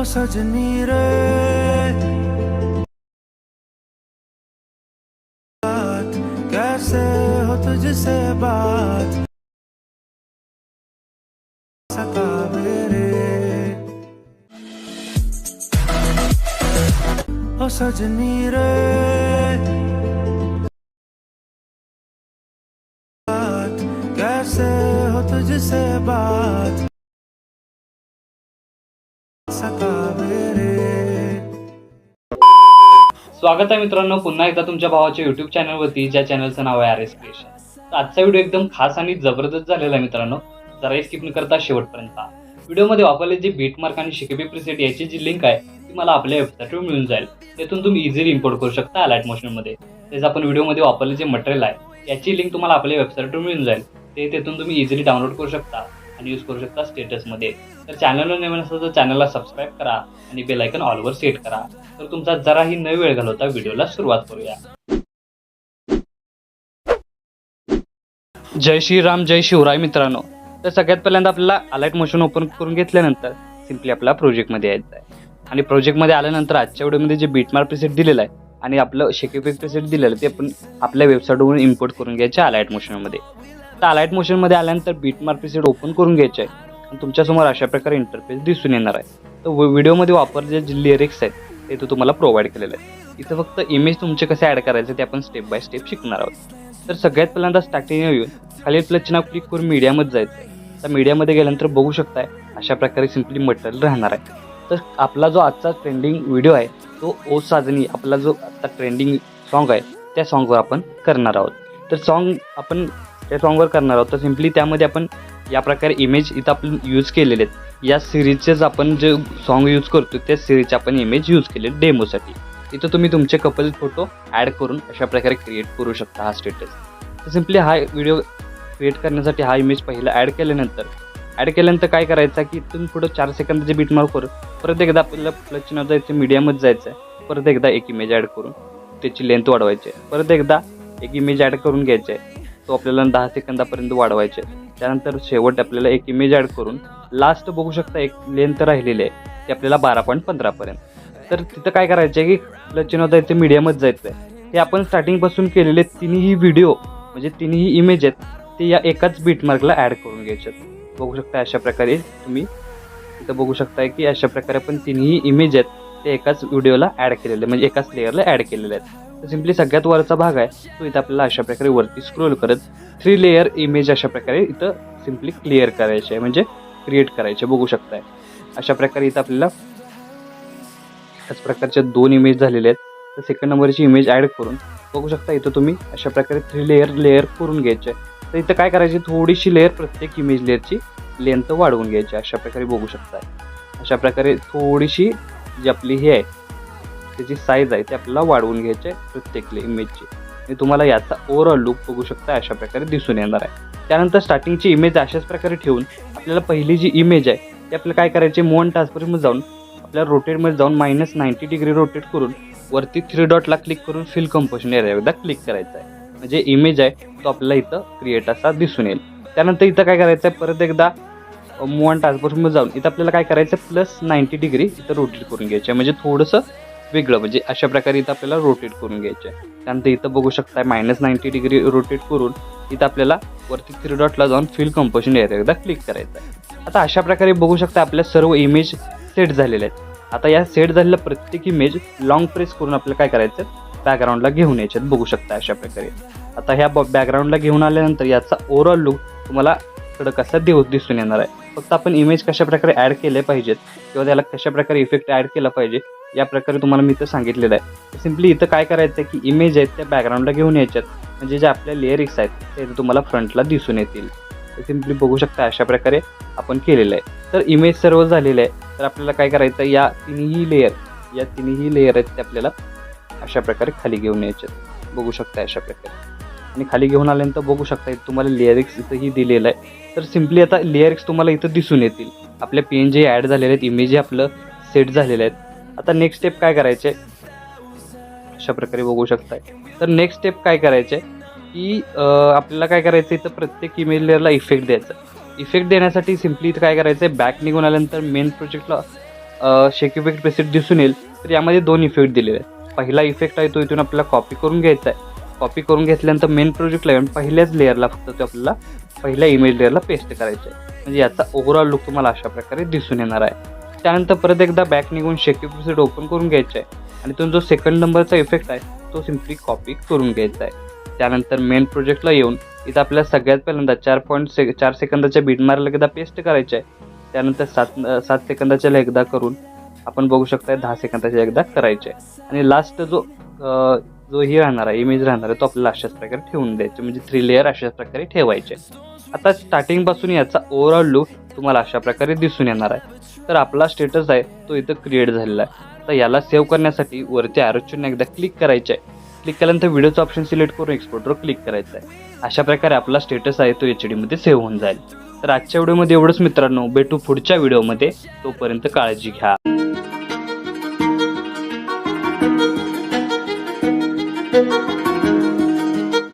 सजनी रे बात कैसे हो तुझसे बात सतावे रे ओ सजनी रे बात कैसे हो तुझसे बात सतावे रे। स्वागत आहे मित्रांनो पुन्हा एकदा तुमच्या भावाच्या YouTube चॅनलवरती, ज्या चॅनलचं नाव आहे RS क्रिएशन। तर आजचा व्हिडिओ एकदम खास आणि जबरदस्त झालेला आहे मित्रांनो, जरा स्किप न करता शेवटपर्यंत पहा। व्हिडिओमध्ये वापरले जे बीटमार्क आणि शिकेबी प्रीसेट याची जी लिंक आहे ती मला आपल्या वेबसाईटवर मिळून जाईल। त्यातून तुम्ही इझिली इम्पोर्ट करू शकता अलाइट मोशनमध्ये। तेच आपण व्हिडिओमध्ये वापरले जे मटेरियल आहे याची लिंक तुम्हाला आपल्या वेबसाईटवर मिळून जाईल। तेथून तुम्ही इझिली डाउनलोड करू शकता आणि यूज करू शकता स्टेटसमध्ये। तर चॅनलवर नवीन असेल तर चॅनलला सबस्क्राईब करा आणि बेल आयकॉन ऑलवर सेट करा। तर तुमचा जराही न वेळ घालवता व्हिडिओला सुरुवात करूया। जय श्रीराम जय शिवराय मित्रांनो। तर सगळ्यात पहिल्यांदा आपल्याला अलाइट मोशन ओपन करून घेतल्यानंतर सिंपली आपला प्रोजेक्टमध्ये यायचं आहे आणि प्रोजेक्टमध्ये आल्यानंतर आजच्या व्हिडिओमध्ये जे बीटमार्क प्रीसेट दिलेलं आहे आणि आपलं शेकेबी प्रीसेट दिलेलं ते आपण आपल्या वेबसाईटवरून इम्पोर्ट करून घ्यायचे अलाइट मोशनमध्ये। तर अलाइट मोशनमध्ये आल्यानंतर बीटमार्क प्रीसेट ओपन करून घ्यायचे आहे आणि तुमच्यासमोर अशा प्रकारे इंटरफेस दिसून येणार आहे। तर व्हिडिओमध्ये वापरले जे लिरिक्स आहेत ते तुम्हाला प्रोव्हाइड केलेलं आहे। इथं फक्त इमेज तुमचे कसे ॲड करायचे ते आपण स्टेप बाय स्टेप शिकणार आहोत। तर सगळ्यात पहिल्यांदा स्टार्टिंग येऊन खालील प्लसचे नाव क्लिक करून मीडियामध्ये जायचं आहे। तर मीडियामध्ये गेल्यानंतर बघू शकताय अशा प्रकारे सिंपली मटेरियल राहणार आहे। तर आपला जो आजचा ट्रेंडिंग व्हिडिओ आहे तो ओ साजनी, आपला जो आता ट्रेंडिंग सॉन्ग आहे त्या सॉन्गवर आपण करणार आहोत। तर सॉन्ग आपण त्या सॉन्गवर करणार आहोत। तर सिंपली त्यामध्ये आपण या प्रकारे इमेज इथं आपण यूज केलेले आहेत। या सिरीजचेच आपण जे सॉन्ग यूज करतो त्या सिरीजचे आपण इमेज यूज केले डेमोसाठी। इथं तुम्ही तुमचे कपल फोटो ॲड करून अशा प्रकारे क्रिएट करू शकता हा स्टेटस। तर सिंपली हा व्हिडिओ क्रिएट करण्यासाठी हा इमेज पहिला ॲड केल्यानंतर काय करायचं की इथून पुढं 4 सेकंदाचे बीट मार्क करून परत एकदा आपल्याला प्लस चिन्ह जायचं, मीडियामध्ये जायचं आहे। परत एकदा एक इमेज ॲड करून त्याची लेंथ वाढवायची आहे। परत एकदा एक इमेज ॲड करून घ्यायचा आहे, तो आपल्याला 10 सेकंदापर्यंत वाढवायचे। त्यानंतर शेवट आपल्याला एक इमेज ॲड करून लास्ट बघू शकता एक लेंथ राहिलेली आहे ती आपल्याला 12.15 पर्यंत। तर तिथं काय करायचं आहे की प्लस चिन्ह जायचं, मीडियामध्ये जायचं आहे। हे आपण स्टार्टिंगपासून केलेले तिन्ही व्हिडिओ म्हणजे तिन्ही इमेज आहेत ते या एकाच बीटमार्कला ॲड करून घ्यायचे आहेत। बघू शकता अशा प्रकारे तुम्ही इथं बघू शकताय की अशा प्रकारे आपण तिन्ही इमेज आहेत ते एकाच व्हिडिओला ॲड केलेले म्हणजे एकाच लेअरला ॲड केलेले आहेत। तर सिंपली सगळ्यात वरचा भाग आहे तो इथं आपल्याला अशा प्रकारे वरती स्क्रोल करत 3 लेअर इमेज अशा प्रकारे इथं सिंपली क्लिअर करायचे आहे म्हणजे क्रिएट करायचे। बघू शकताय अशा प्रकारे इथं आपल्याला त्याच प्रकारच्या 2 इमेज झालेले आहेत। तर सेकंड नंबरची इमेज ॲड करून बघू शकता इथं तुम्ही अशा प्रकारे 3 लेअर करून घ्यायचे। तर इथं काय करायचे थोडीशी लेअर प्रत्येक इमेज लेअरची लेंथ वाढवून घ्यायची अशा प्रकारे। बघू शकता अशा प्रकारे थोडीशी जी आपली हे आहे त्याची साईज आहे ते आपल्याला वाढवून घ्यायची आहे प्रत्येक इमेजची आणि तुम्हाला याचा ओव्हरऑल लुक बघू शकता अशा प्रकारे दिसून येणार आहे। त्यानंतर स्टार्टिंगची इमेज अशाच प्रकारे ठेवून आपल्याला पहिली जी इमेज आहे ती आपल्याला काय करायची मोन टास्कमध्ये जाऊन आपल्याला रोटेटमध्ये जाऊन -90 डिग्री रोटेट करून वरती 3 डॉटला क्लिक करून फिल कंपोजिशन एरिया एकदा क्लिक करायचं आहे म्हणजे इमेज आहे तो आपल्याला इथं क्रिएट असा दिसून येईल। त्यानंतर इथं काय करायचं आहे परत एकदा मोन टास्कमध्ये जाऊन इथं आपल्याला काय करायचं +90 डिग्री इथं रोटेट करून घ्यायचं आहे म्हणजे थोडंसं वेगळं म्हणजे अशा प्रकारे इथं आपल्याला रोटेट करून घ्यायचं आहे। त्यानंतर इथं बघू शकता -90 डिग्री रोटेट करून इथं आपल्याला वरती 3 डॉटला जाऊन फिल कंपोजिशन एरिया एकदा क्लिक करायचं आहे। आता अशा प्रकारे बघू शकता आपल्या सर्व इमेज सेट झालेले आहेत। आता या सेट झालेल्या प्रत्येक इमेज लॉंग प्रेस करून आपल्याला काय करायचं बॅकग्राऊंडला घेऊन यायचे। बघू शकता अशा प्रकारे आता ह्या बॅकग्राऊंडला घेऊन आल्यानंतर याचा ओव्हरऑल लुक तुम्हाला कडे कसा दिसून येणार आहे। फक्त आपण इमेज कशा प्रकारे ॲड केले पाहिजेत किंवा त्याला कशा प्रकारे इफेक्ट ॲड केला पाहिजे या प्रकारे तुम्हाला मी इथं सांगितलेलं आहे। सिंपली इथं काय करायचं की इमेज आहेत त्या बॅकग्राऊंडला घेऊन यायच्यात म्हणजे जे आपल्या लेअरिक्स आहेत ते तुम्हाला फ्रंटला दिसून येतील। तर सिंपली बघू शकता अशा प्रकारे आपण केलेलं आहे। तर इमेज सर्व झालेलं आहे। तर आपल्याला काय करायचं या तिन्ही लेअर आहेत ते आपल्याला अशा प्रकारे खाली घेऊन यायचे। बघू शकता अशा प्रकारे आणि खाली घेऊन आल्यानंतर बघू शकता तुम्हाला लेअरिक्स इथंही दिलेलं आहे। तर सिंपली आता लेअरिक्स तुम्हाला इथं दिसून येतील आपल्या PNG ॲड झालेले आहेत, इमेज आपलं सेट झालेलं आहेत। आता नेक्स्ट स्टेप काय करायचे अशा प्रकारे बघू शकताय। तर नेक्स्ट स्टेप काय करायचे की आपल्याला काय करायचं इथं प्रत्येक इमेज लेअरला इफेक्ट द्यायचा। इफेक्ट देण्यासाठी सिंपली इथं काय करायचं बॅक निघून आल्यानंतर मेन प्रोजेक्टला शेक इफेक्ट प्रेसेट दिसून येईल. तर यामध्ये 2 इफेक्ट दिलेले आहेत. पहिला इफेक्ट आहे तो इथून आपल्याला कॉपी करून घ्यायचा आहे. कॉपी करून घेतल्यानंतर मेन प्रोजेक्टला येऊन पहिल्याच लेअरला फक्त ते आपल्याला पहिल्या इमेज लेअरला पेस्ट करायचं आहे. म्हणजे याचा ओव्हरऑल लुक तुम्हाला अशा प्रकारे दिसून येणार आहे. त्यानंतर परत एकदा बॅक निघून शेक इफेक्ट प्रेसेट ओपन करून घ्यायचा आहे आणि तो जो सेकंड नंबरचा इफेक्ट आहे तो सिम्पली कॉपी करून घ्यायचा आहे. त्यानंतर मेन प्रोजेक्टला येऊन इथं आपल्याला सगळ्यात पहिल्यांदा 4 सेकंदाच्या बीटमार्कला एकदा पेस्ट करायचं आहे. त्यानंतर 7 सेकंदाच्या एकदा करून आपण बघू शकता 10 सेकंदाच्या एकदा करायचे आहे. आणि लास्ट जो ही राहणार आहे इमेज राहणार आहे तो आपल्याला अशाच प्रकारे ठेवून द्यायचे, म्हणजे 3 लेअर अशाच प्रकारे ठेवायचे. आता स्टार्टिंगपासून याचा ओव्हरऑल लुक तुम्हाला अशा प्रकारे दिसून येणार आहे. तर आपला स्टेटस आहे तो इथं क्रिएट झालेला आहे. तर याला सेव्ह करण्यासाठी वरती ॲरो चिन्ह एकदा क्लिक करायचं आहे. क्लिक केल्यानंतर व्हिडिओचं ऑप्शन सिलेक्ट करून एक्सपोर्टवर क्लिक करायचं आहे. अशा प्रकारे आपला स्टेटस आहे तो HD मध्ये सेव्ह होऊन जाईल. तर आजच्या व्हिडिओमध्ये एवढंच मित्रांनो. भेटू पुढच्या व्हिडिओमध्ये. तोपर्यंत काळजी घ्या.